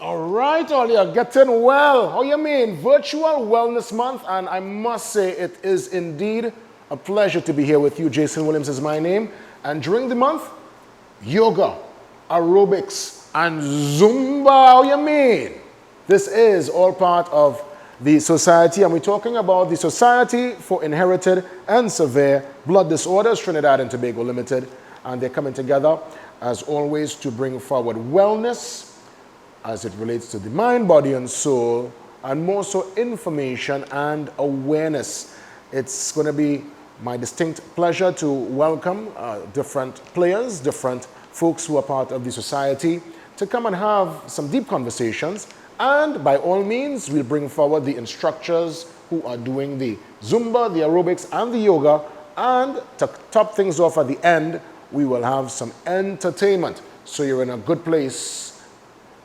All right, all you getting well. How you mean? Virtual Wellness Month, and I must say it is indeed a pleasure to be here with you. Jason Williams is my name, and during the month, yoga, aerobics, and Zumba. How you mean? This is all part of the society, and we're talking about the Society for Inherited and Severe Blood Disorders, Trinidad and Tobago Limited, and they're coming together, as always, to bring forward wellness as it relates to the mind, body, and soul, and more so information and awareness. It's going to be my distinct pleasure to welcome different players, different folks who are part of the society, to come and have some deep conversations. And by all means, we'll bring forward the instructors who are doing the Zumba, the aerobics, and the yoga. And to top things off at the end, we will have some entertainment. So you're in a good place,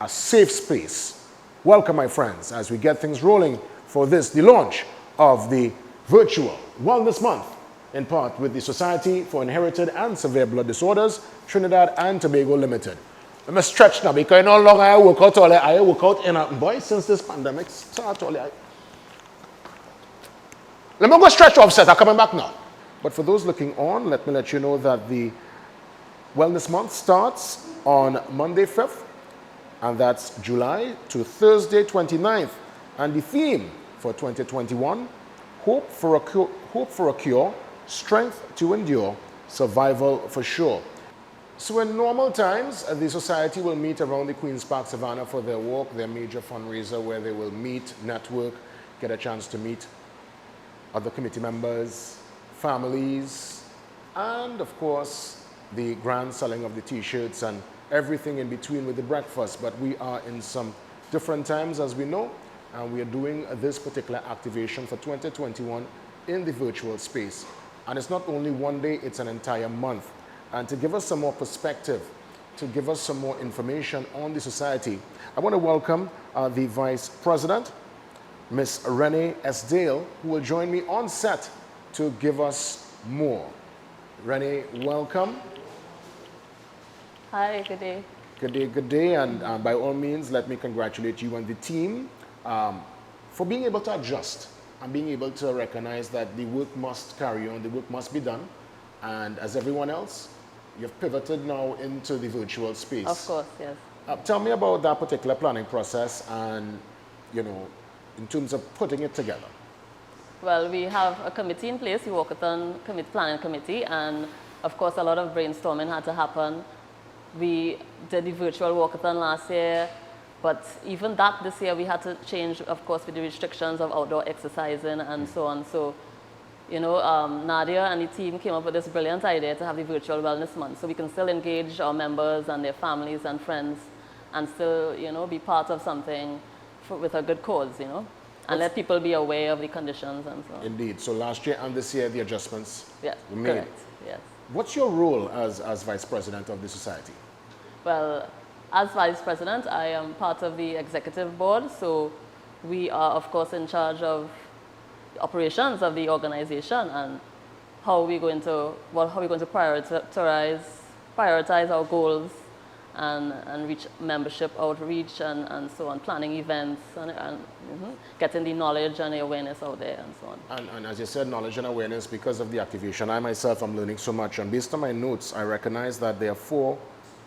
a safe space. Welcome, my friends, as we get things rolling for this, the launch of the Virtual Wellness Month, in part with the Society for Inherited and Severe Blood Disorders, Trinidad and Tobago Limited. I'm going to stretch now because no longer I work out all I work out in a boy since this pandemic started. Let me go stretch offset. I'm coming back now. But for those looking on, let me let you know that the Wellness Month starts on Monday 5th, and that's July to Thursday 29th. And the theme for 2021, hope for a cure, strength to endure, survival for sure. So in normal times, the society will meet around the Queen's Park Savannah for their walk, their major fundraiser, where they will meet, network, get a chance to meet other committee members, families, and of course, the grand selling of the t-shirts and everything in between with the breakfast. But we are in some different times, as we know, and we are doing this particular activation for 2021 in the virtual space. And it's not only one day, it's an entire month. And to give us some more perspective, to give us some more information on the society, I want to welcome the Vice President, Ms. Renee S. Dale, who will join me on set to give us more. Renee, welcome. Hi, good day. Good day, good day. And by all means, let me congratulate you and the team for being able to adjust and being able to recognize that the work must carry on, the work must be done. And as everyone else, you've pivoted now into the virtual space. Of course, yes. Tell me about that particular planning process and, you know, in terms of putting it together. Well, we have a committee in place, the Walkathon Planning Committee, and of course a lot of brainstorming had to happen. We did the virtual walkathon last year, but even that this year we had to change, of course, with the restrictions of outdoor exercising and so on. So, you know, Nadia and the team came up with this brilliant idea to have the Virtual Wellness Month, so we can still engage our members and their families and friends and still, you know, be part of something with a good cause, you know, and let people be aware of the conditions and so on. Indeed. So last year and this year, the adjustments were made. Correct, yes. What's your role as Vice President of the Society? Well, as Vice President, I am part of the Executive Board, so we are, of course, in charge of the operations of the organization and how we're going to prioritize our goals and reach membership outreach and so on, planning events and getting the knowledge and the awareness out there and so on. And as you said, knowledge and awareness, because of the activation, I myself am learning so much. And based on my notes, I recognize that there are 4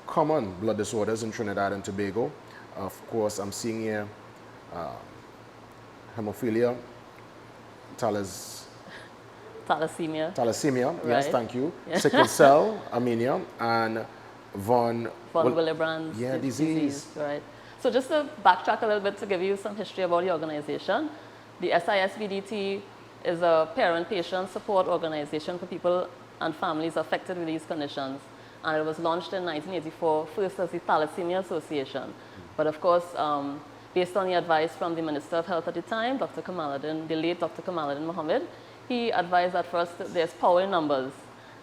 common blood disorders in Trinidad and Tobago. Of course, I'm seeing here hemophilia, Thalassemia. Thalassemia, Right. yes, thank you. Yeah. Sickle cell anemia and von Willebrand's disease. Right. So just to backtrack a little bit to give you some history about the organization, the SISBDT is a parent-patient support organization for people and families affected with these conditions. And it was launched in 1984, first as the Thalassemia Association. But of course, based on the advice from the Minister of Health at the time, Dr. Kamaluddin, the late Dr. Kamaluddin Mohammed, he advised that first there's power in numbers.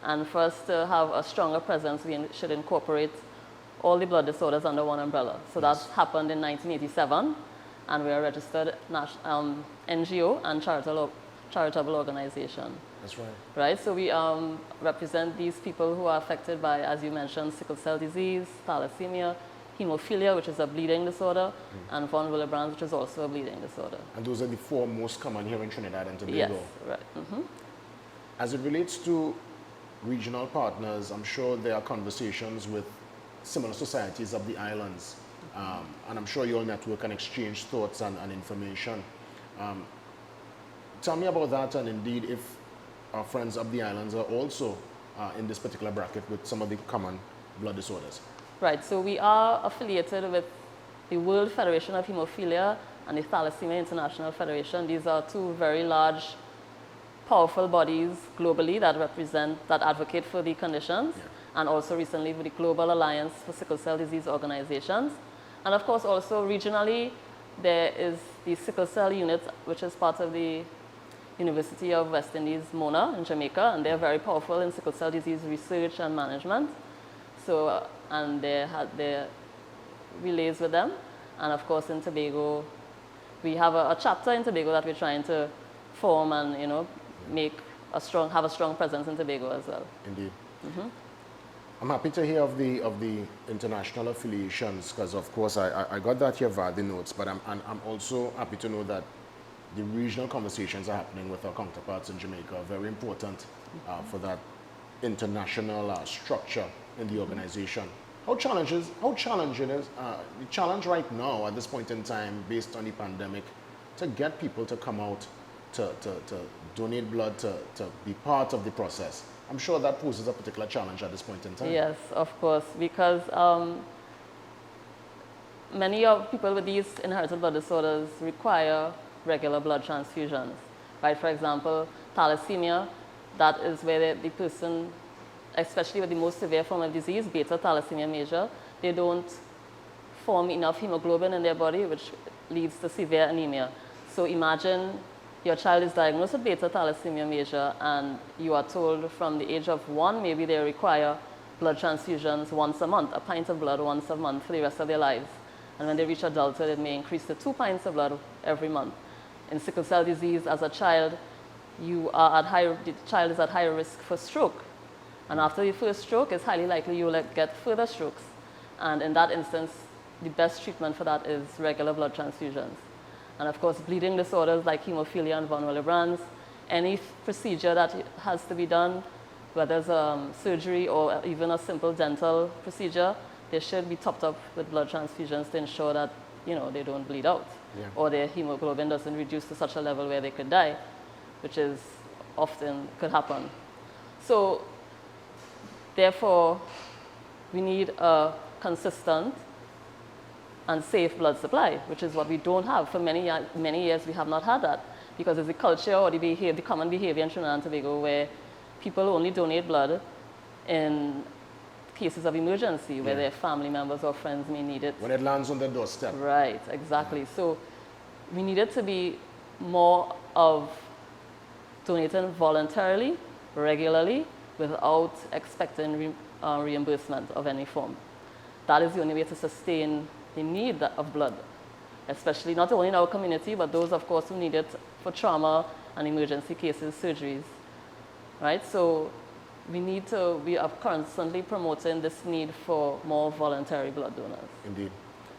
And for us to have a stronger presence, we should incorporate all the blood disorders under one umbrella. So that happened in 1987, and we are a registered NGO and charitable organization. That's right. Right, so we represent these people who are affected by, as you mentioned, sickle cell disease, thalassemia, hemophilia, which is a bleeding disorder, and von Willebrand's, which is also a bleeding disorder. And those are the four most common here in Trinidad and Tobago. Yes, right. As it relates to regional partners, I'm sure there are conversations with similar societies of the islands. And I'm sure you'll network and exchange thoughts and information. Tell me about that, and indeed if our friends of the islands are also in this particular bracket with some of the common blood disorders. Right, so we are affiliated with the World Federation of Hemophilia and the Thalassemia International Federation. These are two very large, powerful bodies globally that advocate for the conditions, and also recently with the Global Alliance for Sickle Cell Disease Organizations. And of course also regionally, there is the Sickle Cell Unit, which is part of the University of West Indies, Mona in Jamaica, and they're very powerful in sickle cell disease research and management. So, and they had their relays with them. And of course in Tobago, we have a chapter in Tobago that we're trying to form and, you know, have a strong presence in Tobago as well. Indeed. I'm happy to hear of the international affiliations, because of course I got that here via the notes, but I'm also happy to know that the regional conversations are happening with our counterparts in Jamaica are very important for that international structure in the organization. How challenging is the challenge right now at this point in time, based on the pandemic, to get people to come out to donate blood, to be part of the process? I'm sure that poses a particular challenge at this point in time. Yes, of course, because many of people with these inherited blood disorders require regular blood transfusions, right? For example, thalassemia, that is where the person, especially with the most severe form of disease, beta thalassemia major, they don't form enough hemoglobin in their body, which leads to severe anemia. So imagine your child is diagnosed with beta thalassemia major, and you are told from the age of 1, maybe they require blood transfusions once a month, a pint of blood once a month for the rest of their lives. And when they reach adulthood, it may increase to 2 pints of blood every month. In sickle cell disease, as a child, the child is at higher risk for stroke. And after the first stroke, it's highly likely you will get further strokes. And in that instance, the best treatment for that is regular blood transfusions. And of course, bleeding disorders like hemophilia and von Willebrand's, any procedure that has to be done, whether it's surgery or even a simple dental procedure, they should be topped up with blood transfusions to ensure that, you know, they don't bleed out, or their hemoglobin doesn't reduce to such a level where they could die, which is often could happen. So therefore, we need a consistent and safe blood supply, which is what we don't have. For many years, we have not had that, because it's the culture or the common behavior in Trinidad and Tobago where people only donate blood in cases of emergency, where their family members or friends may need it. When it lands on their doorstep. Right, exactly. So we needed to be more of donating voluntarily, regularly, without expecting reimbursement of any form. That is the only way to sustain the need of blood, especially not only in our community, but those, of course, who need it for trauma and emergency cases, surgeries, right? So we are constantly promoting this need for more voluntary blood donors. Indeed.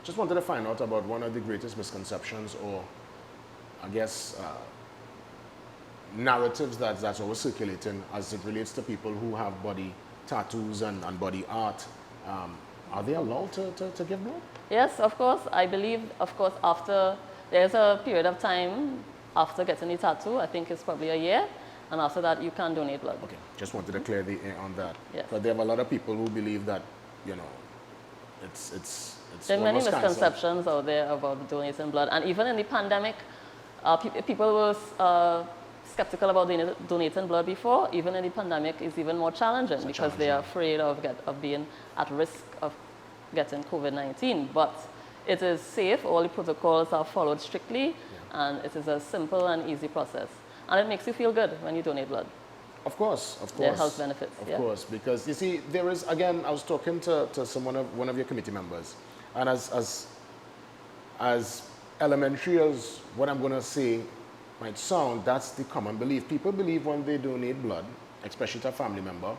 Just wanted to find out about one of the greatest misconceptions, or I guess narratives that's always circulating as it relates to people who have body tattoos and body art. Are they allowed to give blood? Yes, of course. I believe, of course, there's a period of time after getting the tattoo. I think it's probably a year. And after that, you can donate blood. Okay, just wanted to clear the air on that. Yes. But there are a lot of people who believe that, you know, it's there are many almost misconceptions out there about donating blood. And even in the pandemic, people were skeptical about donating blood before. Even in the pandemic, it's even more challenging because they are afraid of being at risk of getting COVID-19. But it is safe. All the protocols are followed strictly, and it is a simple and easy process. And it makes you feel good when you donate blood. Of course. There are health benefits. Of course, because you see, there is, again, I was talking to one of your committee members, and as elementary as what I'm going to say might sound, that's the common belief. People believe when they donate blood, especially to a family member,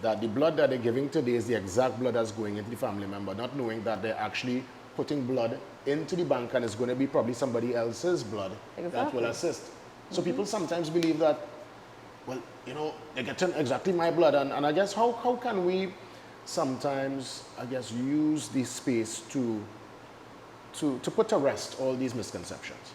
that the blood that they're giving today is the exact blood that's going into the family member, not knowing that they're actually putting blood into the bank and it's going to be probably somebody else's blood that will assist. So people sometimes believe that, well, you know, they're getting exactly my blood. And I guess how can we sometimes, I guess, use this space to put to rest all these misconceptions?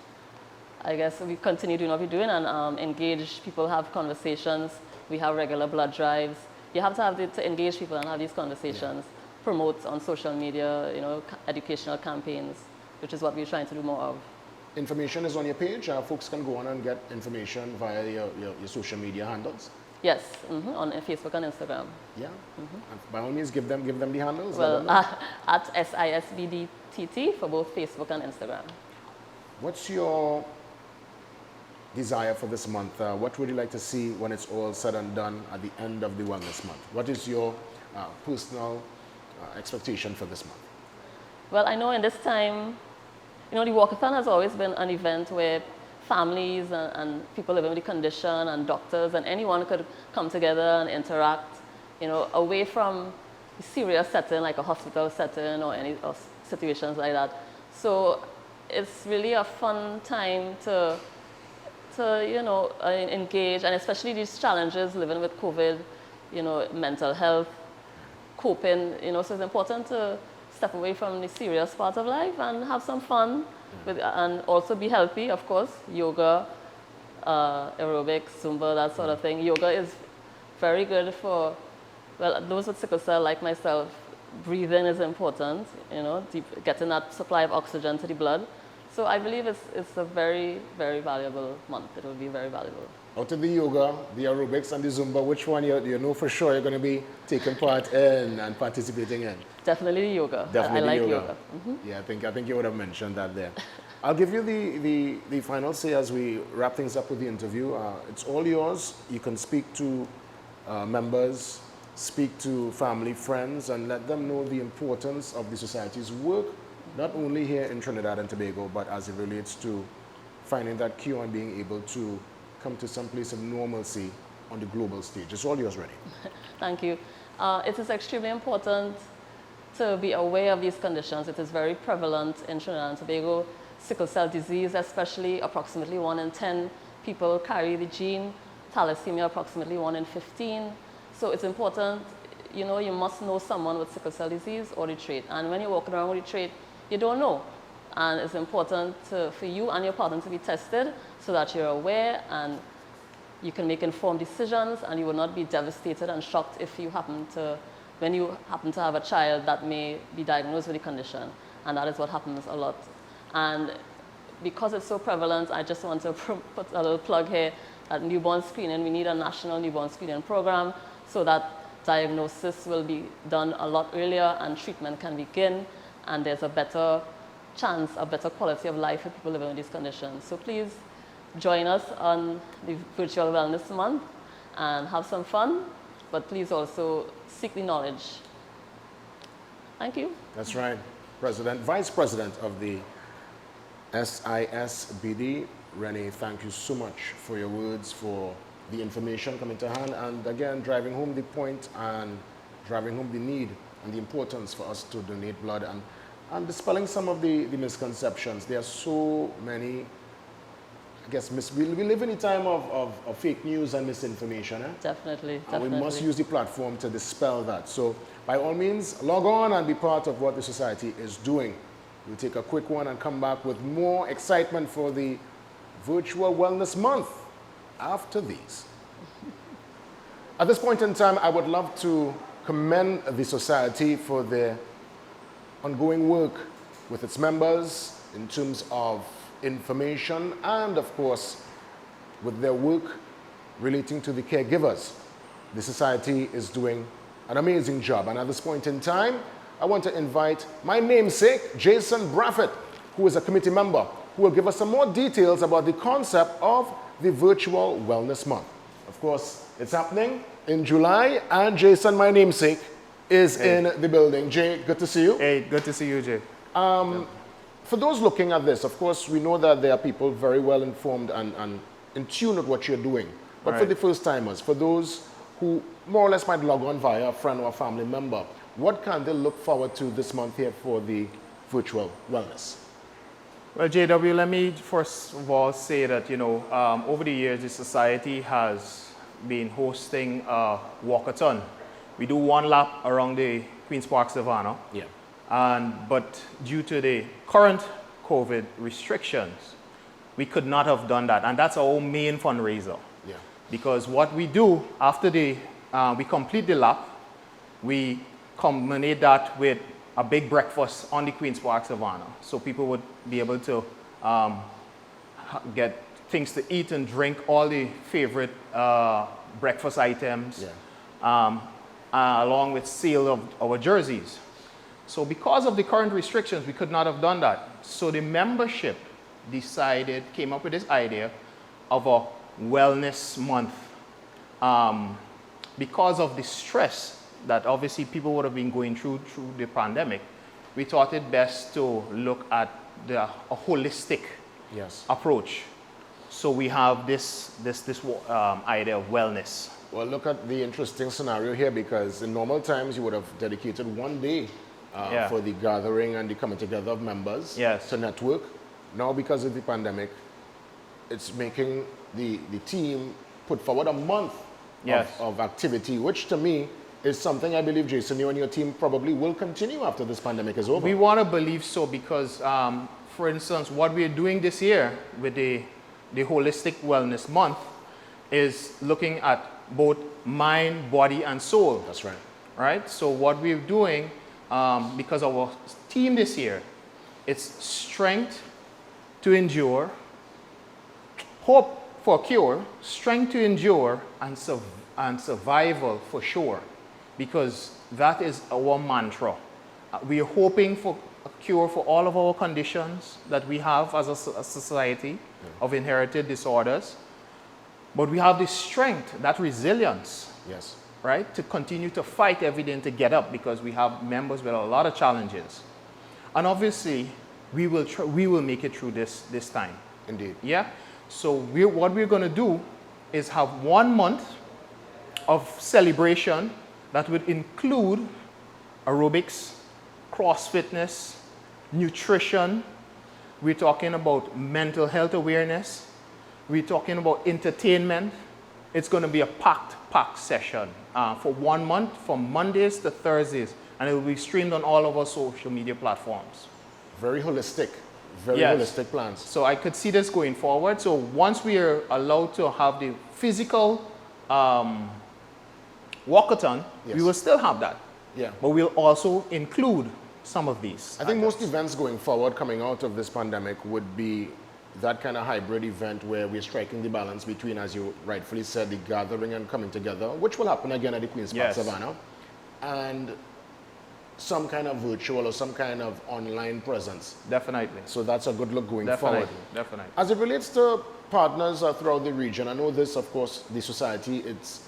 I guess we continue doing what we're doing and engage people, have conversations. We have regular blood drives. You have to have to engage people and have these conversations, promote on social media, you know, educational campaigns, which is what we're trying to do more of. Information is on your page. Folks can go on and get information via your social media handles. Yes, on Facebook and Instagram. Yeah. And by all means, give them the handles. Well, at SISBDTT for both Facebook and Instagram. What's your desire for this month? What would you like to see when it's all said and done at the end of the Wellness Month? What is your personal expectation for this month? Well, I know in this time, you know, the walkathon has always been an event where families and people living with the condition and doctors and anyone could come together and interact, you know, away from a serious setting like a hospital setting or any situations like that. So it's really a fun time to you know, engage, and especially these challenges living with COVID, you know, mental health, coping, you know, so it's important to step away from the serious part of life and have some fun with, and also be healthy, of course. Yoga, aerobics, Zumba, that sort of thing. Yoga is very good for, well, those with sickle cell like myself. Breathing is important, you know, getting that supply of oxygen to the blood. So I believe it's a very, very valuable month. It will be very valuable. Out of the yoga, the aerobics, and the Zumba, which one you know for sure you're going to be taking part in and participating in? Definitely the yoga. Definitely I like yoga. yoga. Yeah, I think you would have mentioned that there. I'll give you the final say as we wrap things up with the interview. It's all yours. You can speak to members, speak to family, friends, and let them know the importance of the society's work, not only here in Trinidad and Tobago, but as it relates to finding that cure and being able to come to some place of normalcy on the global stage. It's all yours, Rennie. Thank you. It is extremely important to be aware of these conditions. It is very prevalent in Trinidad and Tobago. Sickle cell disease, especially, approximately 1 in 10 people carry the gene. Thalassemia, approximately 1 in 15. So it's important, you know, you must know someone with sickle cell disease or the trait. And when you're walking around with the trait, you don't know. And it's important for you and your partner to be tested so that you're aware and you can make informed decisions and you will not be devastated and shocked if you when you happen to have a child that may be diagnosed with the condition. And that is what happens a lot. And because it's so prevalent, I just want to put a little plug here at newborn screening. We need a national newborn screening program so that diagnosis will be done a lot earlier and treatment can begin, and there's a better chance, a better quality of life for people living with these conditions. So please join us on the Virtual Wellness Month and have some fun, but please also seek the knowledge. Thank you. That's right. Vice President of the SISBD, Rennie, thank you so much for your words, for the information coming to hand, and again, driving home the point and driving home the need and the importance for us to donate blood and dispelling some of the misconceptions. There are so many, I guess, we live in a time of fake news and misinformation. Definitely. And we must use the platform to dispel that. So by all means, log on and be part of what the society is doing. We'll take a quick one and come back with more excitement for the Virtual Wellness Month after these. At this point in time, I would love to commend the society for their ongoing work with its members in terms of information and, of course, with their work relating to the caregivers. The society is doing an amazing job. And at this point in time, I want to invite my namesake, Jason Braffett, who is a committee member, who will give us some more details about the concept of the Virtual Wellness Month. Of course, it's happening in July, and Jason, my namesake, is in the building. Jay, good to see you. Hey, good to see you, Jay. For those looking at this, of course, we know that there are people very well informed and in tune with what you're doing. But for the first timers, for those who more or less might log on via a friend or a family member, what can they look forward to this month here for the virtual wellness? Well, JW, let me first of all say that, over the years, the society has been hosting a walkathon. We do one lap around the Queen's Park Savannah. Yeah. But due to the current COVID restrictions, we could not have done that. And that's our main fundraiser. Yeah. Because what we do after we complete the lap, we culminate that with a big breakfast on the Queen's Park Savannah. So people would be able to get things to eat and drink, all the favorite breakfast items, along with sale of our jerseys. So because of the current restrictions, we could not have done that. So the membership came up with this idea of a wellness month. Because of the stress that obviously people would have been going through the pandemic, we thought it best to look at a holistic approach. So we have this idea of wellness. Well, look at the interesting scenario here, because in normal times you would have dedicated one day for the gathering and the coming together of members to network. Now, because of the pandemic, it's making the team put forward a month of activity, which to me is something I believe, Jason, you and your team probably will continue after this pandemic is over. We want to believe so because, for instance, what we're doing this year with the Holistic Wellness Month is looking at both mind, body, and soul. That's right. Right? So what we're doing, because our theme this year, it's strength to endure, hope for cure, strength to endure, and survival for sure. Because that is our mantra. We are hoping for a cure for all of our conditions that we have as a society of inherited disorders. But we have the strength, that resilience, right, to continue to fight every day and to get up, because we have members with a lot of challenges. And obviously, we will make it through this time. Indeed. Yeah? So what we're going to do is have 1 month of celebration that would include aerobics, cross fitness, nutrition. We're talking about mental health awareness. We're talking about entertainment. It's going to be a packed session for 1 month, from Mondays to Thursdays, and it will be streamed on all of our social media platforms. Very holistic, very holistic plans. So I could see this going forward. So once we are allowed to have the physical walkathon, we will still have that. Yeah. But we'll also include some of these. I think most events going forward coming out of this pandemic would be that kind of hybrid event where we're striking the balance between, as you rightfully said, the gathering and coming together, which will happen again at the Queen's Park Savannah, and some kind of virtual or some kind of online presence. Definitely. So that's a good look going forward. Definitely. As it relates to partners throughout the region, I know this, of course, the society, it's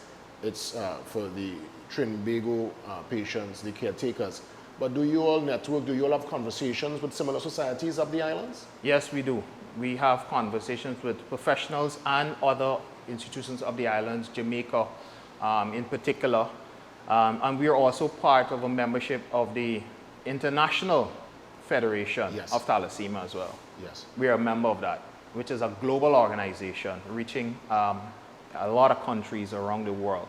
for the Trinbago patients, the caretakers. But do you all network, do you all have conversations with similar societies of the islands? Yes, we do. We have conversations with professionals and other institutions of the islands, Jamaica in particular. And we are also part of a membership of the International Federation of Thalassemia as well. Yes. We are a member of that, which is a global organization reaching a lot of countries around the world.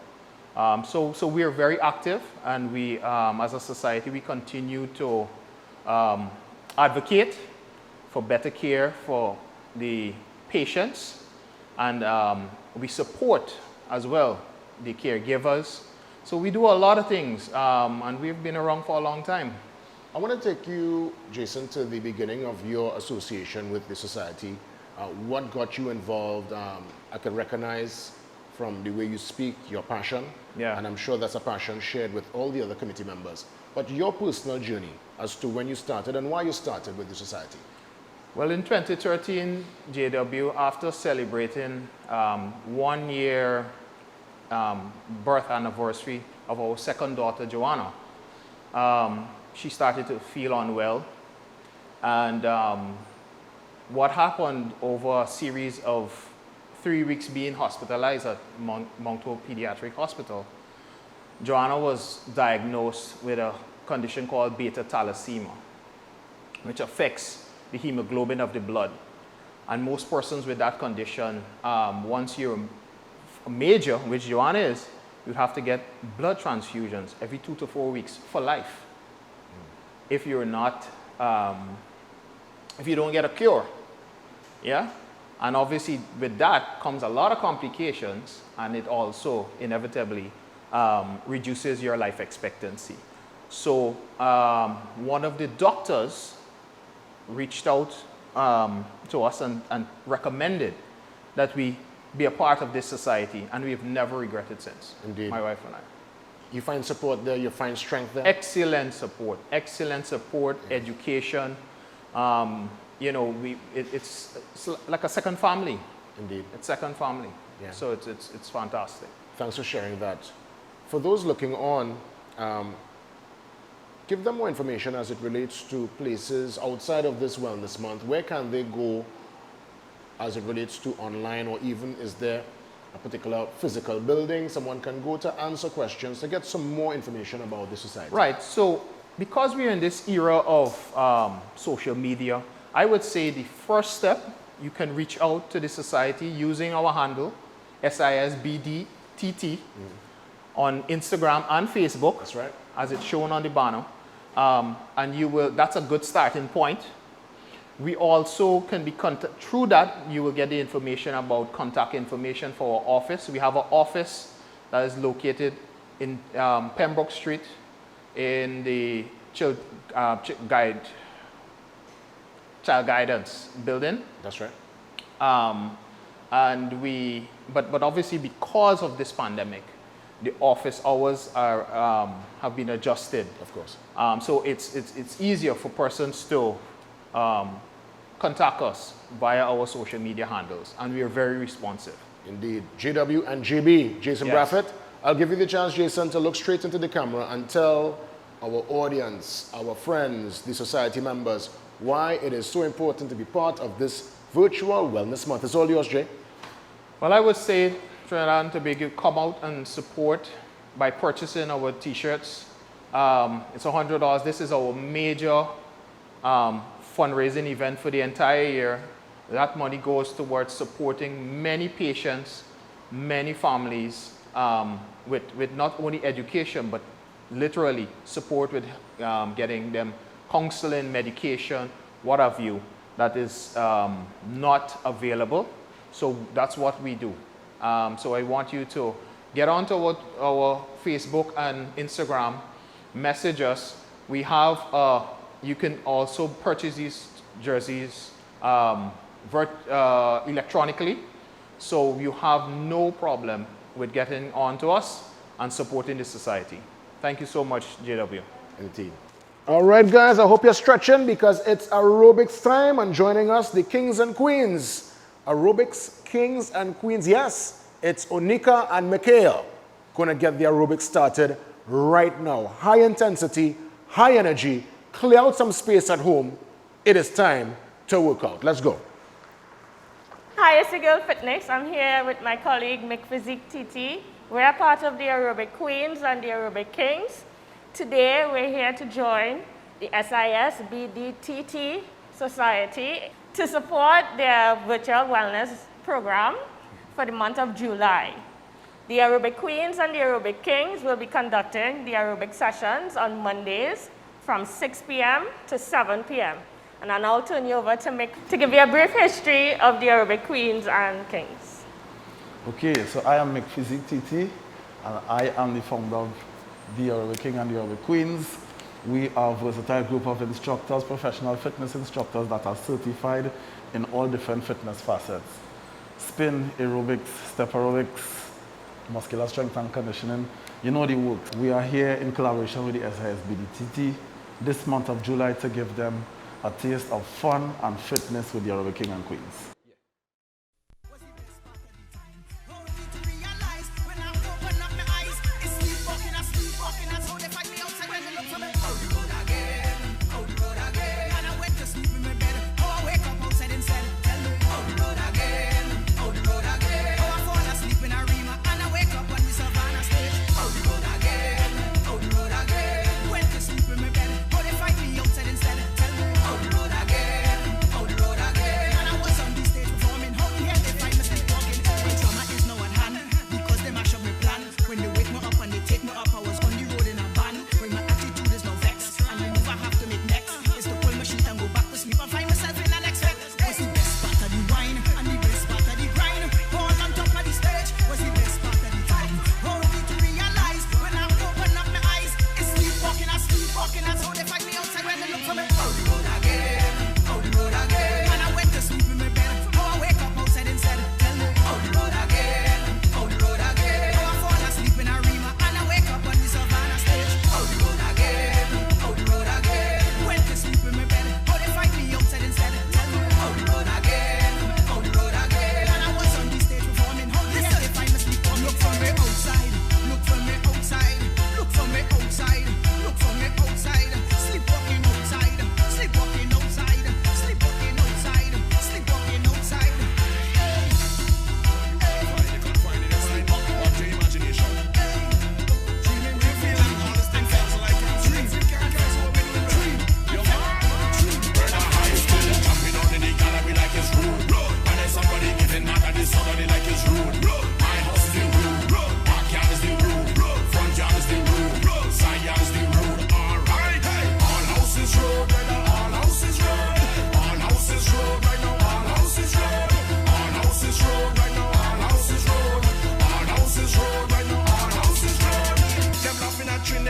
So we are very active, and we, as a society, we continue to advocate for better care for the patients, and we support as well the caregivers. So we do a lot of things, and we've been around for a long time. I want to take you, Jason, to the beginning of your association with the society. What got you involved? I can recognize from the way you speak your passion, and I'm sure that's a passion shared with all the other committee members. But your personal journey as to when you started and why you started with the society. Well, in 2013, JW, after celebrating 1 year birth anniversary of our second daughter, Joanna, she started to feel unwell. And what happened over a series of 3 weeks being hospitalized at Mount Hope Pediatric Hospital, Joanna was diagnosed with a condition called beta thalassemia, which affects the hemoglobin of the blood. And most persons with that condition, once you're a major, which Joanna is, you have to get blood transfusions every 2 to 4 weeks for life. If you're not, if you don't get a cure, yeah? And obviously with that comes a lot of complications, and it also inevitably reduces your life expectancy. So one of the doctors reached out to us and recommended that we be a part of this society, and we've never regretted since. Indeed. My wife and I. You find support there, you find strength there? Excellent support, education. You know, it's like a second family. Indeed. It's second family. Yeah. So it's fantastic. Thanks for sharing that. For those looking on, give them more information as it relates to places outside of this Wellness Month. Where can they go as it relates to online, or even is there a particular physical building someone can go to answer questions to get some more information about the society? Right. So because we're in this era of social media, I would say the first step, you can reach out to the society using our handle, SISBDTT, on Instagram and Facebook. That's right. As it's shown on the banner. And you will, that's a good starting point. We also can be through that, you will get the information about contact information for our office. We have an office that is located in Pembroke Street in the Child Guidance building. That's right. And we, but obviously because of this pandemic, the office hours are, have been adjusted. Of course. So it's easier for persons to contact us via our social media handles, and we are very responsive. Indeed. JW and JB, Jason Yes. Braffett. I'll give you the chance, Jason, to look straight into the camera and tell our audience, our friends, the society members, why it is so important to be part of this virtual Wellness Month. It's all yours, Jay. Well, I would say Trinidad and Tobago, come out and support by purchasing our t-shirts. It's $100. This is our major fundraising event for the entire year. That money goes towards supporting many patients, many families, with not only education, but literally support with getting them counseling, medication, what have you, that is not available. So that's what we do. So I want you to get onto our Facebook and Instagram, message us. We have, you can also purchase these jerseys electronically. So you have no problem with getting onto us and supporting the society. Thank you so much, JW. Indeed. All right, guys, I hope you're stretching because it's aerobics time, and joining us, the kings and queens. Aerobics kings and queens. Yes, it's Onika and Mikhail going to get the aerobics started right now. High intensity, high energy, clear out some space at home. It is time to work out. Let's go. Hi, it's Girl Fitness. I'm here with my colleague Mick Physique TT. We're part of the Aerobic Queens and the Aerobic Kings. Today, we're here to join the SISBDTT Society to support their virtual wellness program for the month of July. The Aerobic Queens and the Aerobic Kings will be conducting the aerobic sessions on Mondays from 6 p.m. to 7 p.m. And I'll now turn you over to Mick to give you a brief history of the Aerobic Queens and Kings. Okay, so I am Mick Physique TT, and I am the founder of the Aerobic King and the Aerobic Queens. We are a versatile group of instructors, professional fitness instructors that are certified in all different fitness facets. Spin, aerobics, step aerobics, muscular strength and conditioning. You know the work. We are here in collaboration with the SISBDTT this month of July to give them a taste of fun and fitness with the Aerobic King and Queens.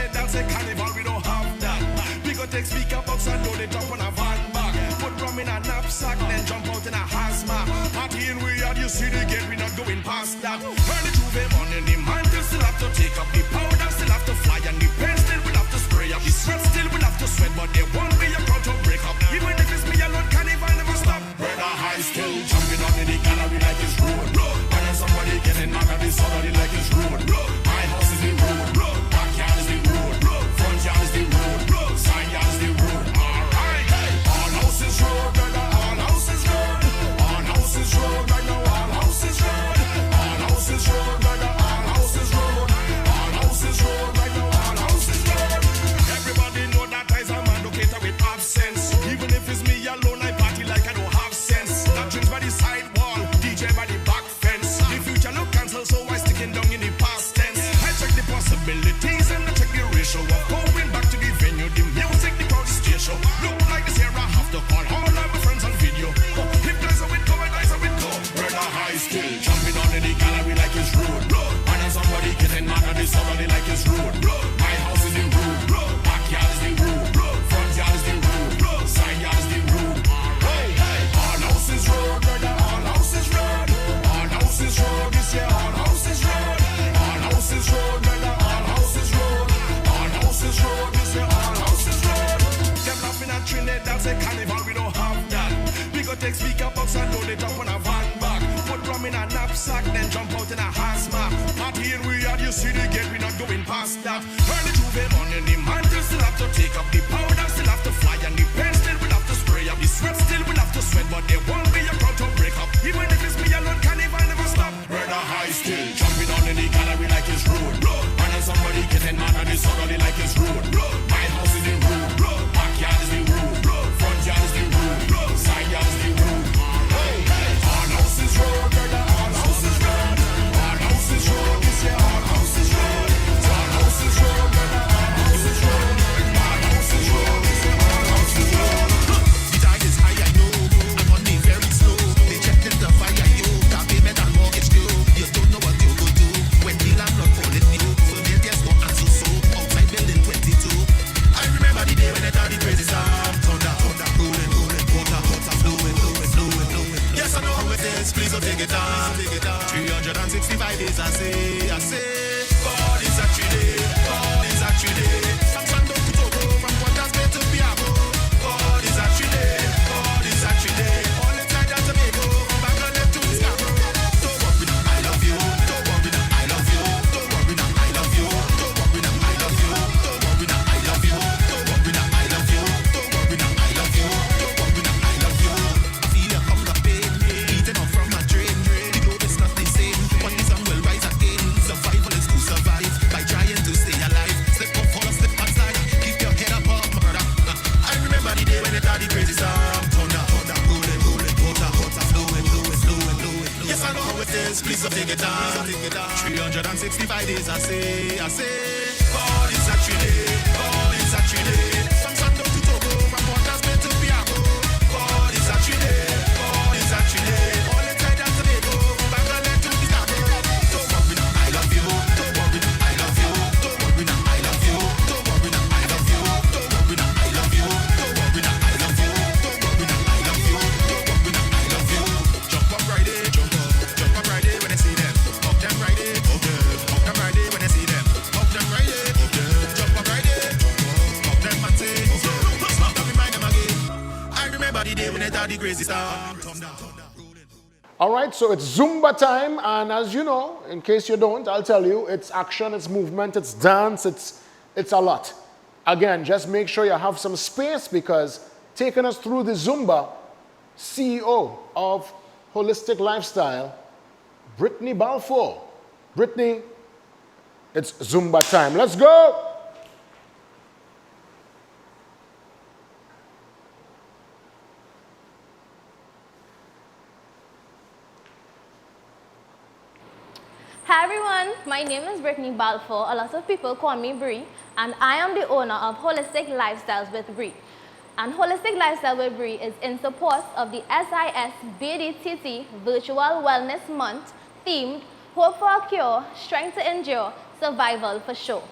Trinidad, say carnival, we don't have that. We go take speaker box and load it up on a van back. Put rum in a knapsack, then jump out in a hazmat. Party in we are, you see the gate, we not going past that. Early Juve morning, the man still have to take up the powder, still have to fly, and the pen still will have to spray up. The sweat still will have to sweat, but there won't be a crowd to break up. Even if it's me alone, carnival never stop. Brother high still jumping on in the gallery like it's road. And then somebody getting mad at this other like it's road. My house is the road, backyard is the road, front yard is the road, side yard is the road. Alright, all houses road, brother, all houses road. All houses road, right now, all houses road. All houses road, brother, all houses road. All houses road, right now, all houses road. Everybody know that I's a man locator with absence. Even if it's me alone, I party like I don't have sense. That drinks by the sidewall, DJ by the back fence. The future look cancel, so I sticking down in the past tense. I check the possibilities and I check the ratio of going back to the venue, the music, the crowd, the stage show. Look like this here, I have to call all of my friends on video. If there's a win go, and there's a win go. Brother high still jumping on in the gallery like it's rude. And then somebody getting mad at this somebody like it's rude. My house is the rude, backyard is the rude, front yard is the rude, side yard is the rude. All houses road, brother, all houses road. All houses road, this year all houses road. All houses road, brother, all houses road. All houses road, this year all houses road. Them laughing at Trinidad, say carnival, we don't have that. We go take speaker box and load it up on a van back. Put rum in a knapsack, then jump out in a hazmat. Party in we are, you see the gate, we not going past that. Early Juve morning, the man still have to take up the powder, still have to fly, and the pen still will have to spray up. The sweat still will have to sweat, but there won't be a crowd to break up. Even if it's me alone, carnival never stop. Brother high still jumping on in the gallery like it's rude. And then somebody getting mad at this somebody like it's rude. My house is the rude, backyard is the rude, front yard is the rude, side yard is the rude. All houses road, brother, all houses road. All houses road, this year all houses road. All houses road, brother, all houses road. All houses road, this year all houses road. The tide is high, I know. I'm on the very slow. They checked in the fire, yo. That payment and mortgage due. You don't know what you go do when the landlord calling you. So there's no answer, so outside building 22. I remember the day when I thought the crazy storm. Thunder, rolling, water, flowing. Yes, I know how it is. Please don't take it down. 365 days, I say, God is actually, God is actually. From Santo to Togo, from Waters Bay to Piabo. God is actually. All inside that Tobago, from Bangladesh to Scarborough. Don't worry now, I love you. Don't worry now, I love you. Don't worry now, I love you. Don't worry now, I love you. Don't worry now, I love you. Don't worry now, I love you. Don't worry now, I love you. Don't worry now, I love you. I feel you come the pain, eating up from my drain. The globe is not the same, but the sun will rise again. Survival is to survive by trying to stay alive. Slip up, fall, slip and slide. Keep your head up, my brother. I remember the day when it started crazy storm. Thunder, rolling, water, flowing. Yes, I know how it is. Please don't take it down. 365 days, I say, God is actually. From Santo to Togo, from Waters Bay to Piabo. God is actually. All inside that Tobago, from Bangladesh to Scarborough. Don't worry now, I love you. Don't worry now, I love you. Don't worry now, I love you. Don't worry now, I love you. Don't worry now, I love you. Don't worry now, I love you. Don't worry now, I love you. Don't worry now, I love you. Jump up right there, jump up right there when I see them. Up them right there, up them right there when I see them. Up them right there, jump up right there, up them and say, stop to remind them again. I remember the day when I thought the crazy storm. All right, so it's Zumba time, and as you know, in case you don't, I'll tell you, it's action, it's movement, it's dance, it's a lot. Again, just make sure you have some space because taking us through the Zumba, CEO of Holistic Lifestyle, Brittany Balfour. Brittany, it's Zumba time. Let's go! Hi everyone, my name is Brittany Balfour. A lot of people call me Bree, and I am the owner of Holistic Lifestyles with Bree. And Holistic Lifestyle with Bree is in support of the SIS BDTT Virtual Wellness Month themed Hope for a Cure, Strength to Endure, Survival for Sure.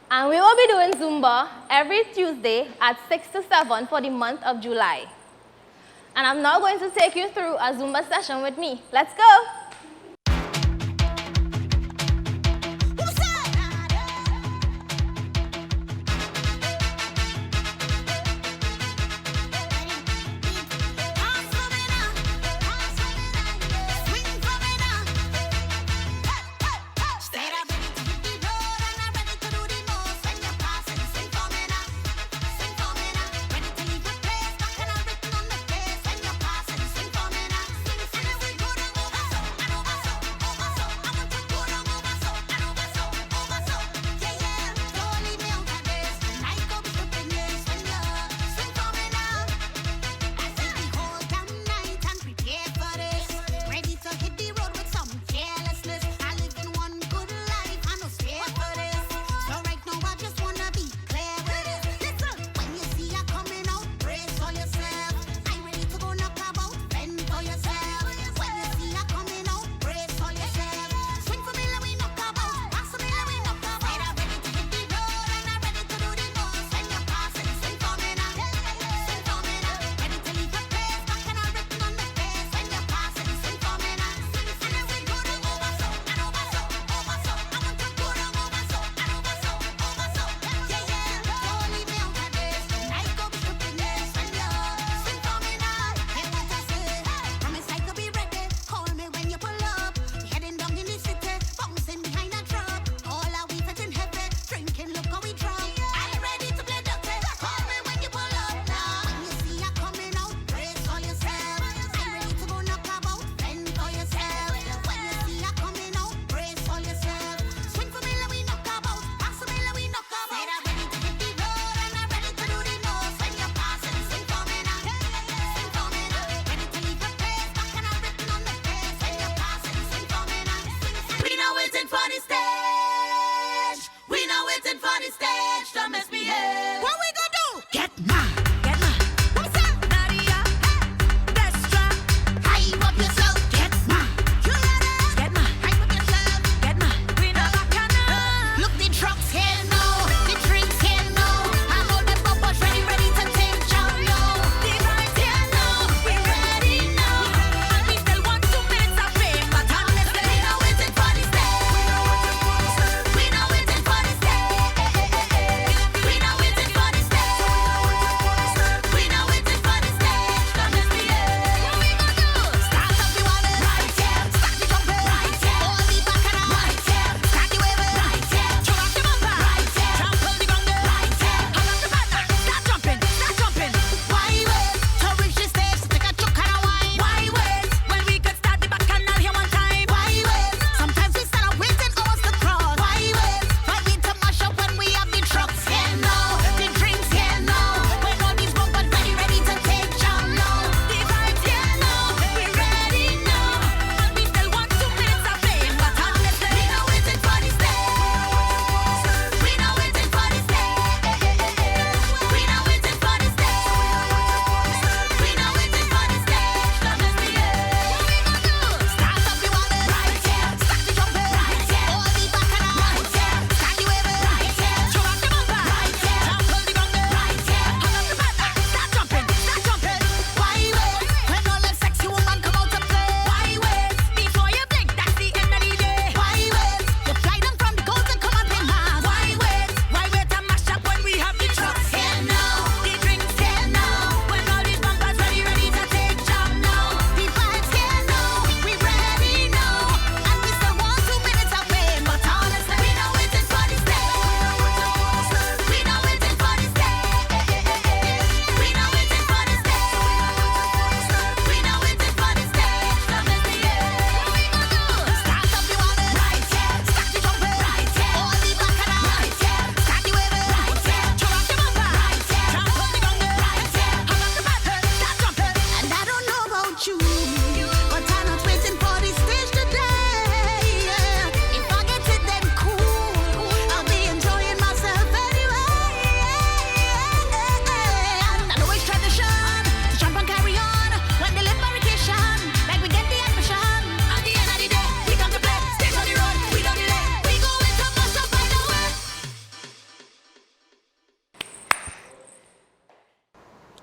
And we will be doing Zumba every Tuesday at 6 to 7 for the month of July. And I'm now going to take you through a Zumba session with me. Let's go. We know waiting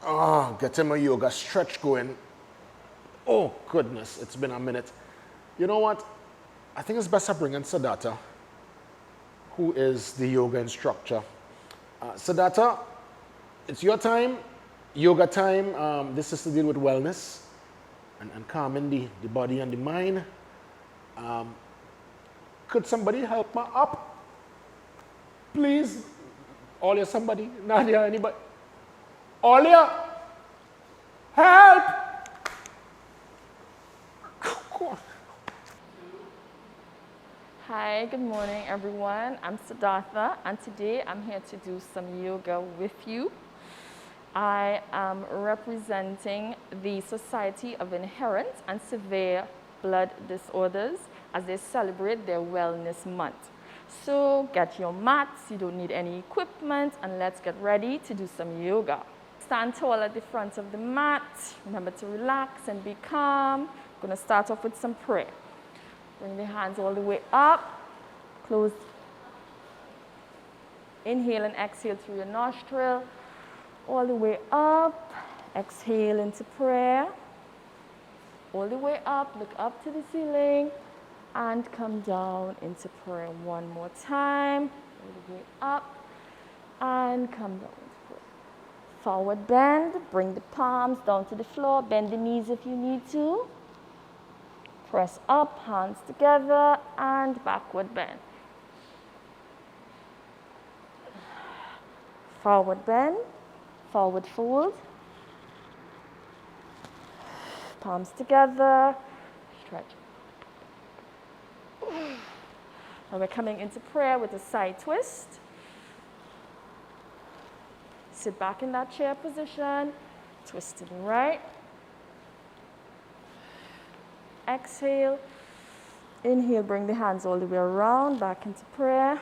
Oh, getting my yoga stretch going. Oh, goodness, it's been a minute. You know what? I think it's best I bring in Siddhartha, who is the yoga instructor. Siddhartha, it's your time, yoga time. This is to deal with wellness and calming the body and the mind. Could somebody help me up? Please? Olia, somebody? Nadia, anybody? Olia! Help! Hi, good morning everyone. I'm Siddhartha and today I'm here to do some yoga with you. I am representing the Society of Inherent and Severe Blood Disorders as they celebrate their Wellness Month. So get your mats, you don't need any equipment, and let's get ready to do some yoga. Stand tall at the front of the mat. Remember to relax and be calm. I'm going to start off with some prayer. Bring the hands all the way up. Close. Inhale and exhale through your nostril. All the way up. Exhale into prayer. All the way up. Look up to the ceiling. And come down into prayer one more time. All the way up. And come down into prayer. Forward bend. Bring the palms down to the floor. Bend the knees if you need to. Press up, hands together, and backward bend. Forward bend, forward fold. Palms together, stretch. Now we're coming into prayer with a side twist. Sit back in that chair position, twist to the right. Exhale, inhale, bring the hands all the way around, back into prayer.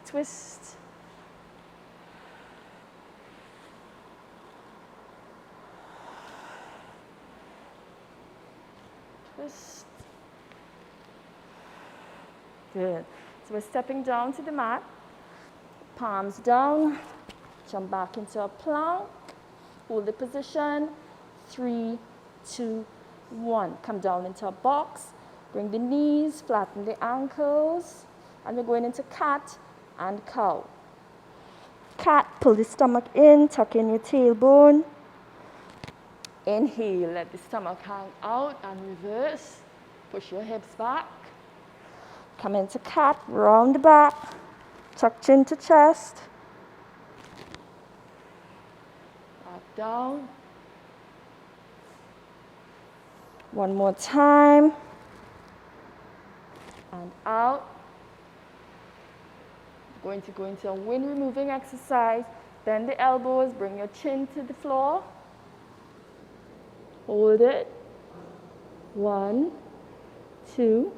Twist. Twist. Good. So we're stepping down to the mat, palms down, jump back into a plank, hold the position, 3, 2, 1. Come down into a box, bring the knees, flatten the ankles, and we're going into cat and cow. Cat, pull the stomach in, tuck in your tailbone. Inhale, let the stomach hang out and reverse. Push your hips back. Come into cat, round the back, tuck chin to chest. Back down. One more time, and out. Going to go into a wind removing exercise. Bend the elbows, bring your chin to the floor. Hold it. 1, 2,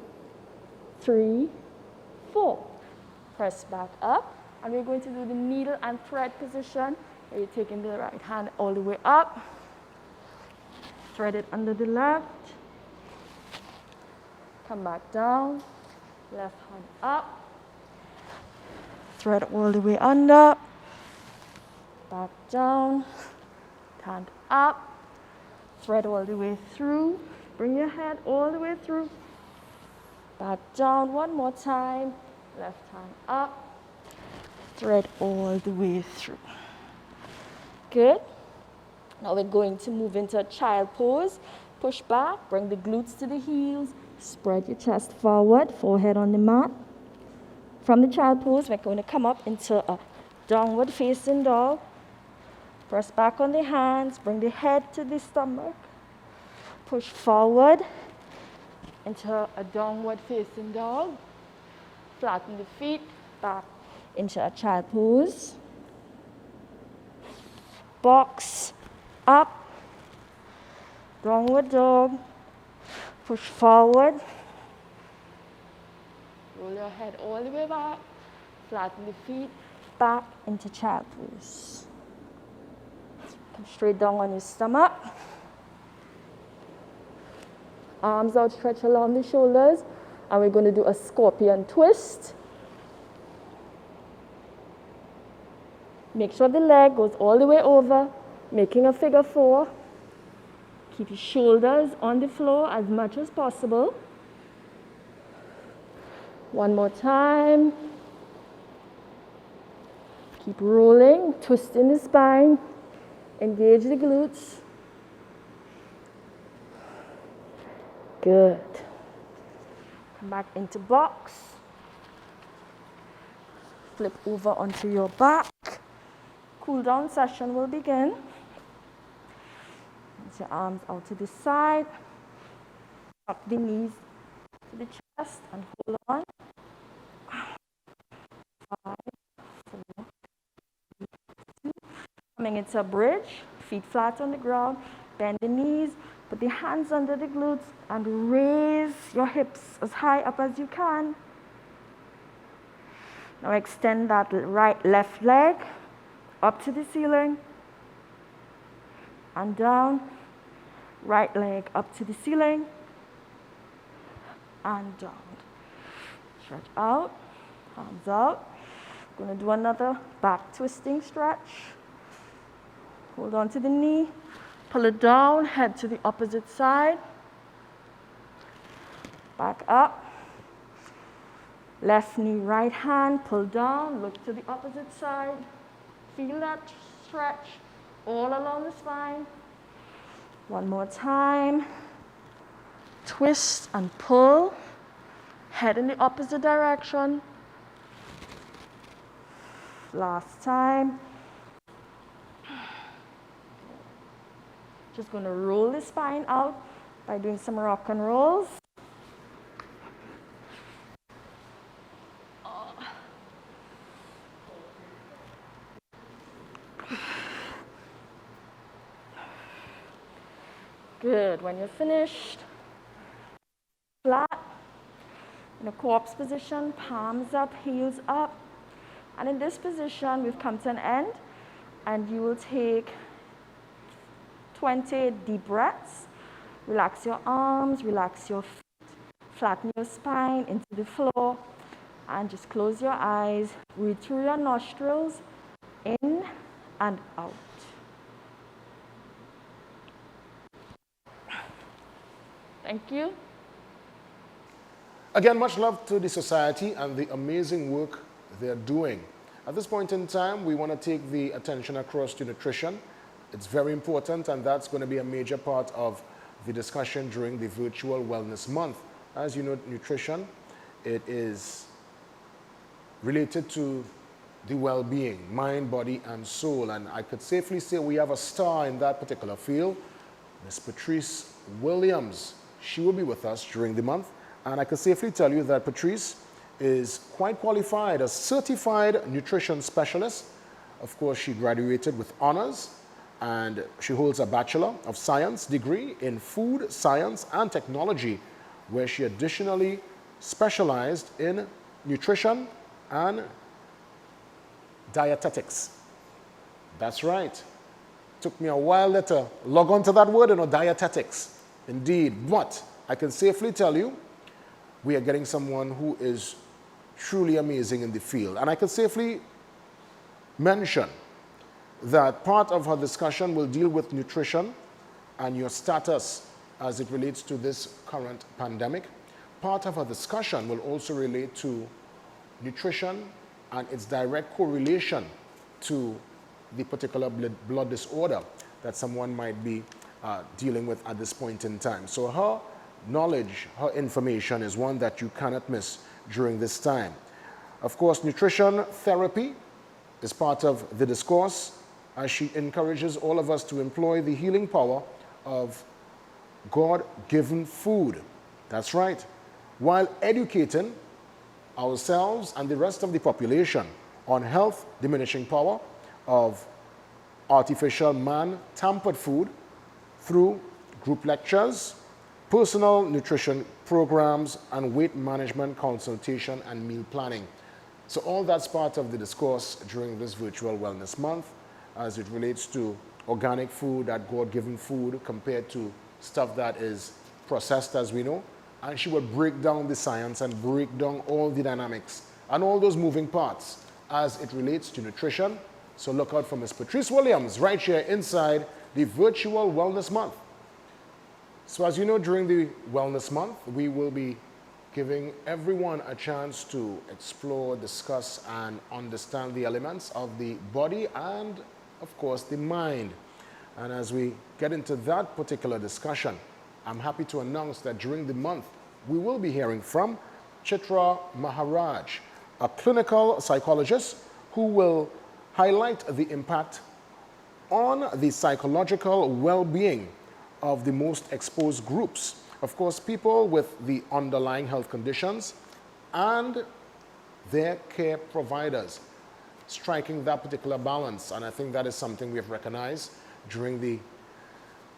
3, 4. Press back up, and we're going to do the needle and thread position, where you're taking the right hand all the way up. Thread it under the left. Come back down. Left hand up. Thread all the way under. Back down. Hand up. Thread all the way through. Bring your head all the way through. Back down one more time. Left hand up. Thread all the way through. Good. Now we're going to move into a child pose. Push back, bring the glutes to the heels, spread your chest forward, forehead on the mat. From the child pose, we're going to come up into a downward facing dog. Press back on the hands, bring the head to the stomach. Push forward into a downward facing dog. Flatten the feet, back into a child pose. Box. Up, downward dog, push forward, roll your head all the way back, flatten the feet, back into child pose. Come straight down on your stomach. Arms outstretched along the shoulders, and we're going to do a scorpion twist. Make sure the leg goes all the way over, making a figure 4. Keep your shoulders on the floor as much as possible. One more time. Keep rolling, twisting the spine, engage the glutes. Good. Come back into box. Flip over onto your back. Cool down session will begin. Put your arms out to the side. Tuck the knees to the chest and hold on. 5, 4, 3, 2. Coming into a bridge, feet flat on the ground. Bend the knees, put the hands under the glutes, and raise your hips as high up as you can. Now extend that left leg up to the ceiling and down. Right leg up to the ceiling and down. Stretch out, arms out. Going to do another back twisting stretch. Hold on to the knee, pull it down, head to the opposite side. Back up. Left knee, right hand, pull down, look to the opposite side. Feel that stretch all along the spine. One more time. Twist and pull. Head in the opposite direction. Last time. Just going to roll the spine out by doing some rock and rolls. Good. When you're finished, flat in a corpse position, palms up, heels up. And in this position, we've come to an end, and you will take 20 deep breaths. Relax your arms, relax your feet, flatten your spine into the floor, and just close your eyes. Breathe through your nostrils, in and out. Thank you. Again, much love to the society and the amazing work they're doing. At this point in time, we want to take the attention across to nutrition. It's very important, and that's going to be a major part of the discussion during the Virtual Wellness Month. As you know, nutrition, it is related to the well-being, mind, body, and soul. And I could safely say we have a star in that particular field, Ms. Patrice Williams. She will be with us during the month. And I can safely tell you that Patrice is quite qualified as certified nutrition specialist. Of course, she graduated with honors, and she holds a Bachelor of Science degree in Food Science and Technology, where she additionally specialized in nutrition and dietetics. That's right. Took me a while to log on to that word, dietetics. Indeed, but I can safely tell you, we are getting someone who is truly amazing in the field. And I can safely mention that part of her discussion will deal with nutrition and your status as it relates to this current pandemic. Part of her discussion will also relate to nutrition and its direct correlation to the particular blood disorder that someone might be dealing with at this point in time. So her knowledge, her information is one that you cannot miss during this time. Of course, nutrition therapy is part of the discourse, as she encourages all of us to employ the healing power of God-given food. That's right. While educating ourselves and the rest of the population on health diminishing power of artificial man-tampered food through group lectures, personal nutrition programs, and weight management consultation and meal planning. So all that's part of the discourse during this Virtual Wellness Month as it relates to organic food, that God-given food, compared to stuff that is processed, as we know. And she will break down the science and break down all the dynamics and all those moving parts as it relates to nutrition So look out for Ms. Patrice Williams right here inside the Virtual Wellness Month. So as you know, during the Wellness Month, we will be giving everyone a chance to explore, discuss, and understand the elements of the body and, of course, the mind. And as we get into that particular discussion, I'm happy to announce that during the month, we will be hearing from Chitra Maharaj, a clinical psychologist who will highlight the impact on the psychological well-being of the most exposed groups. Of course, people with the underlying health conditions and their care providers, striking that particular balance. And I think that is something we have recognized during the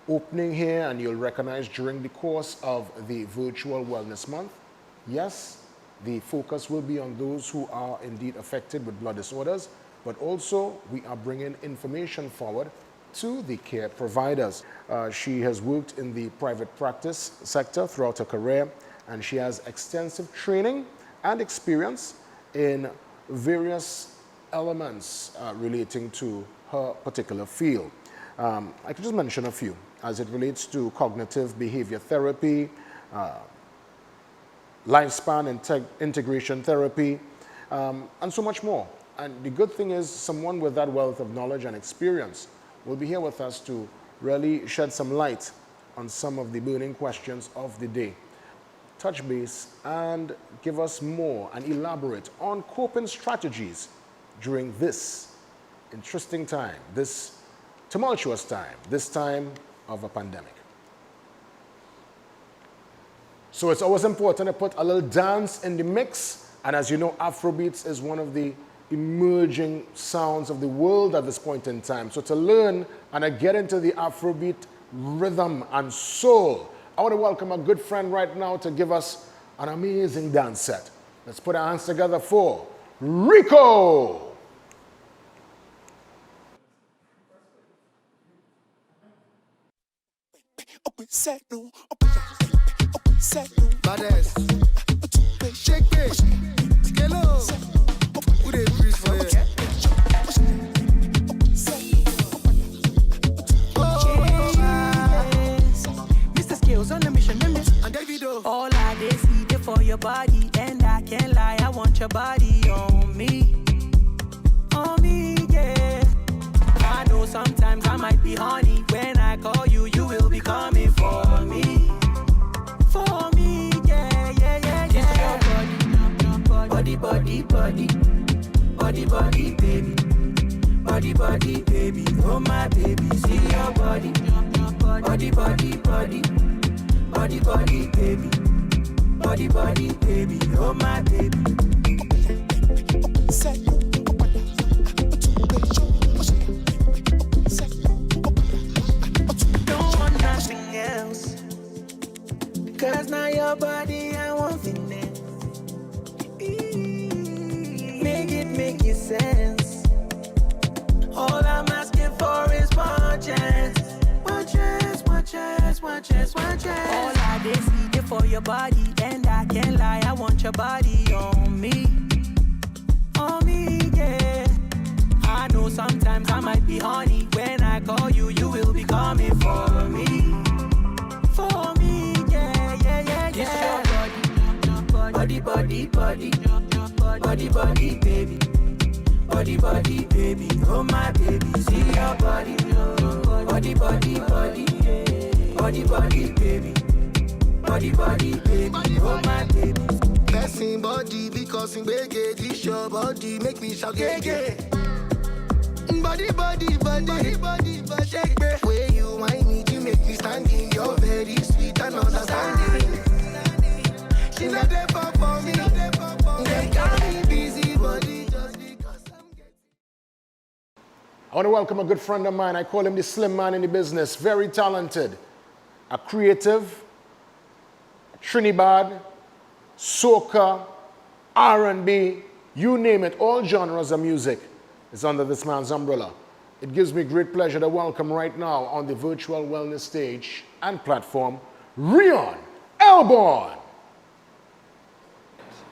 opening here, and you'll recognize during the course of the Virtual Wellness Month. Yes, the focus will be on those who are indeed affected with blood disorders, but also we are bringing information forward to the care providers. She has worked in the private practice sector throughout her career, and she has extensive training and experience in various elements relating to her particular field. I could just mention a few as it relates to cognitive behavior therapy, lifespan integration therapy, and so much more. And the good thing is someone with that wealth of knowledge and experience will be here with us to really shed some light on some of the burning questions of the day, touch base and give us more and elaborate on coping strategies during this interesting time, this tumultuous time, this time of a pandemic. So it's always important to put a little dance in the mix, and as you know, Afrobeats is one of the emerging sounds of the world at this point in time. So to learn and to get into the Afrobeat rhythm and soul, I want to welcome a good friend right now to give us an amazing dance set. Let's put our hands together for Rico. Badass. Shake it. Hello. Who they breathe for you? Mr. Skills on the mission, remember? And Davido. All I did see there for your body, and I can't lie, I want your body on me. On me, yeah. I know sometimes I might be horny. When I call you, you will be coming for me. For me, yeah, yeah, yeah, yeah. Body, body, body, body, body, baby. Body, body, baby, oh my baby, see your body. Body, body, body, body, body, baby. Body, body, baby, oh my baby. Don't want nothing else, 'cause now your body I want finesse. Make it sense. All I'm asking for is one chance. One chance, one chance, one chance, one chance. All I did see there for your body, and I can't lie, I want your body on me. On me, yeah. I know sometimes I might be horny. When I call you, you will be coming for me. For me, yeah, yeah, yeah, yeah. It's your body, body, body, body, body, body, baby. Body, body, baby, oh my baby, see your body. Body, body, body, body, body, baby. Body, body, baby, oh my baby. Passing body because in bege, this your body make me shout gege. Body, body, body, body, body, shake me. Where you want me to make me standing, you're very sweet and understanding. She's not there for me, they got me busy body just because I'm getting. I want to welcome a good friend of mine. I call him the slim man in the business. Very talented, a creative, Trinidad, soca, R&B, you name it, all genres of music is under this man's umbrella. It gives me great pleasure to welcome right now on the Virtual Wellness stage and platform, Rion Elborn.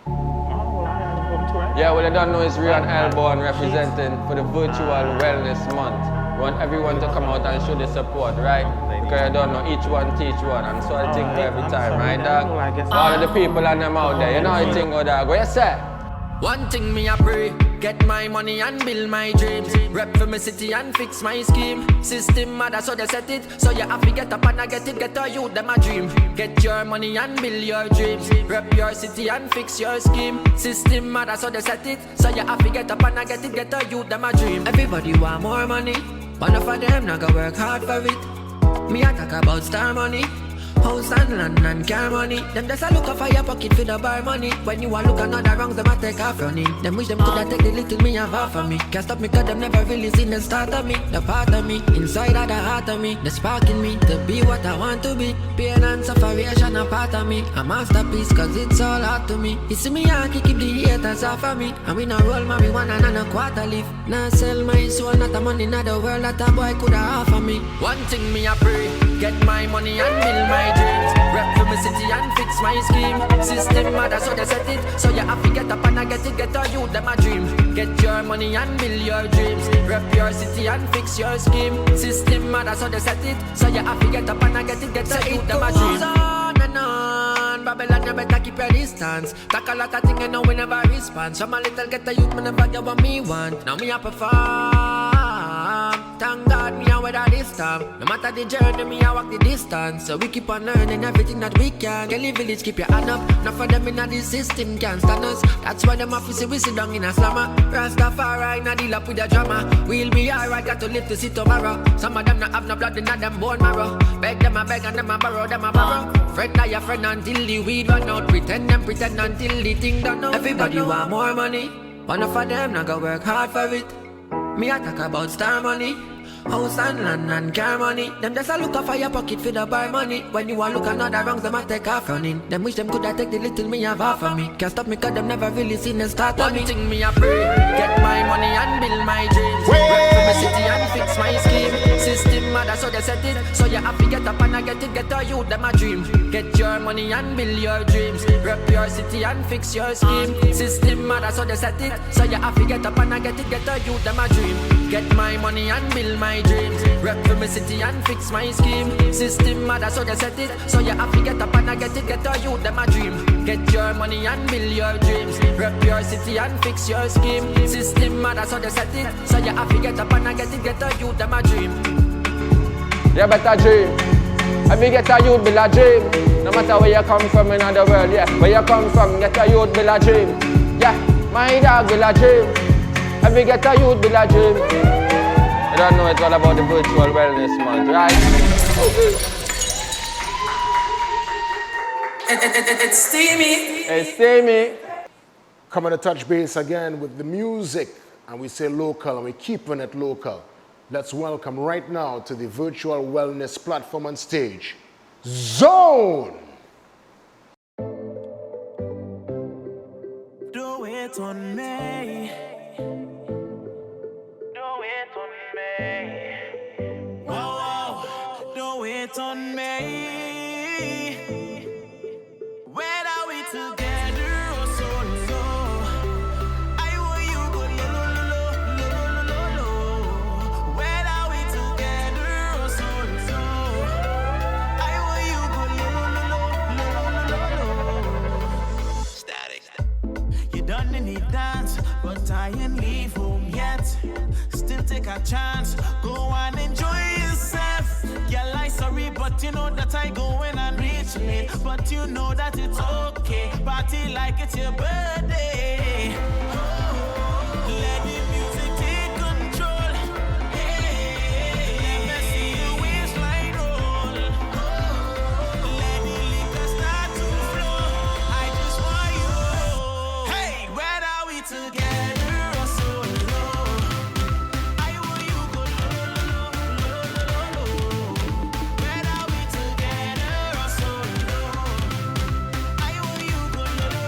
Well, I am going to Yeah, well, I don't know, it's Rian Elborn representing for the Virtual Wellness Month. We want everyone to come out and show the support, right? Because I don't know, each one teach one, and so I think every time, right, dog? All of the people and them out there, you know I think, oh, dog, what you say? One thing me a pray, get my money and build my dreams. Rep for my city and fix my scheme. System mother so they set it, so you have to get up and I get it. Get a youth them a dream. Get your money and build your dreams. Rep your city and fix your scheme. System mother so they set it, so you have to get up and I get it. Get a youth them a dream. Everybody want more money, but enough of them not go work hard for it. Me a talk about star money. House and land and car money. Them just a look up for your pocket for the bar money. When you a look another wrongs, them a take off running. Them wish them coulda take the little me have half of me. Can't stop me cause them never really seen the start of me. The part of me, inside of the heart of me. The spark in me, to be what I want to be. Pain and sufferation a part of me. A masterpiece cause it's all hard to me. You see me Yankee keep the haters off of me. And we no roll marijuana and a quarter leaf. Now sell my soul, not a money, not the world that a boy coulda offer me. One thing me a pray, get my money and build my dreams. Rep for my city and fix my scheme. System mother so they set it, so you have to get up and I get it. Get a youth them a dream. Get your money and build your dreams. Rep your city and fix your scheme. System mother so they set it, so you have to get up and I get it. Get a youth them a dream. On and on, Babylon you better keep your distance. Talk a lot of things and now we never respond. Some a little get a youth me never get what me want. Now me a perform. Thank God me a weather this time. No matter the journey, me a walk the distance. So we keep on learning everything that we can. Kelly Village, keep your hand up. Not for them in this system can't stand us. That's why them have to say we sit down in a slammer. Rastafari not deal up with the drama. We'll be alright, got to live to see tomorrow. Some of them not have no blood in them bone marrow. Beg them a beg and them a borrow, them a borrow. Friend are your friend until the weed run out. Pretend until the thing done out. Everybody want more money. One of them not go work hard for it. Me a talk about star money. House and land and car money. Them just a look up for your pocket for the bar money. When you a look another wrongs, them a take off running. Them wish them coulda take the little me have half of me. Can't stop me cause them never really seen the start of me. One thing me a pray, get my money and build my dreams. Rep for my city and fix my scheme. System mother so they set it, so you have to get up and I get it. Get a youth them a dream. Get your money and build your dreams. Rep your city and fix your scheme. System mother so they set it, so you have to get up and I get it. Get a youth them a dream. Get my money and build my dreams. Rep for my city and fix my scheme. System mother so they set it, so you have to get up and I get it. Get a youth them a dream. Get your money and build your dreams. Rep your city and fix your scheme. System mother so they set it, so you have to get up and I get it. Get a youth them a dream. You better dream. If you get a youth, build a dream. No matter where you come from in the world, yeah. Where you come from, get a youth, build a dream. Yeah, my dog, build a dream. If you get a youth, build a dream. You don't know it's all about the Virtual Wellness Month, right? It's steamy. It's steamy. Coming to touch base again with the music, and we say local, and we're keeping it local. Let's welcome right now to the Virtual Wellness platform and stage, Zone. Do it on me. Do it on me. Whoa, whoa. Do it on me. Whether we together or solo, I want you go lo. Whether we together or solo, I want you go lo. Static. You done any dance, but I ain't leave home yet. Still take a chance, go and enjoy yourself. Yeah, like sorry, but you know that I go in and reach late. But you know that it's okay, party like it's your birthday. Let the music take control. Hey, let me see your waistline roll. Let the liquor start to flow. I just want you. Hey, whether we together or solo, I want you go lo. Whether we together or solo, I want you go lo.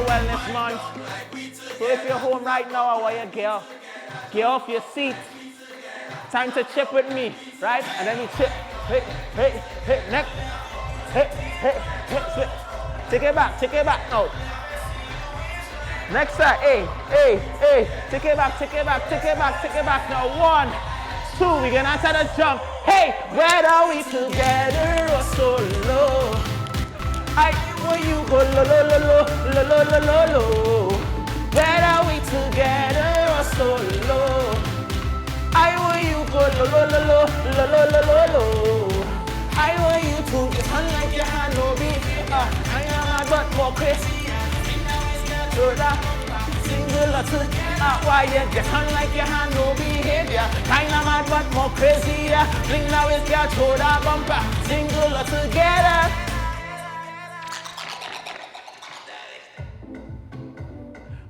Virtual Wellness Month. So if you're home right now, I want you to get off your seat. Time to chip with me, right? And then you chip, hit, neck, hit, slip. Take it back now. Next side, hey, take it back now. 1, 2, we're gonna try to jump. Hey, whether we together or solo, when you go lo. Whether we together or solo, when you go lo. I want you to just unlike your hand, no be. I am a but more crazy. So that single or two, why you just unlike your hand, no behavior. Kinda mad but more crazy. Bring now is your shoulder bumper. Single or together.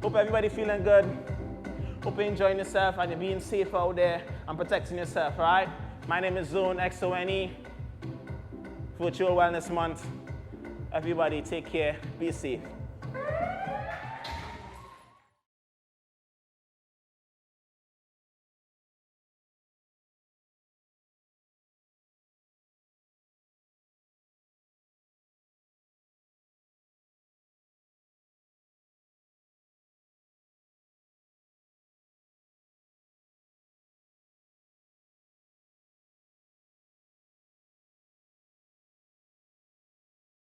Hope everybody feeling good. Hope you're enjoying yourself and you're being safe out there and protecting yourself, right? My name is Zone XONE. Virtual Wellness Month. Everybody take care, be safe.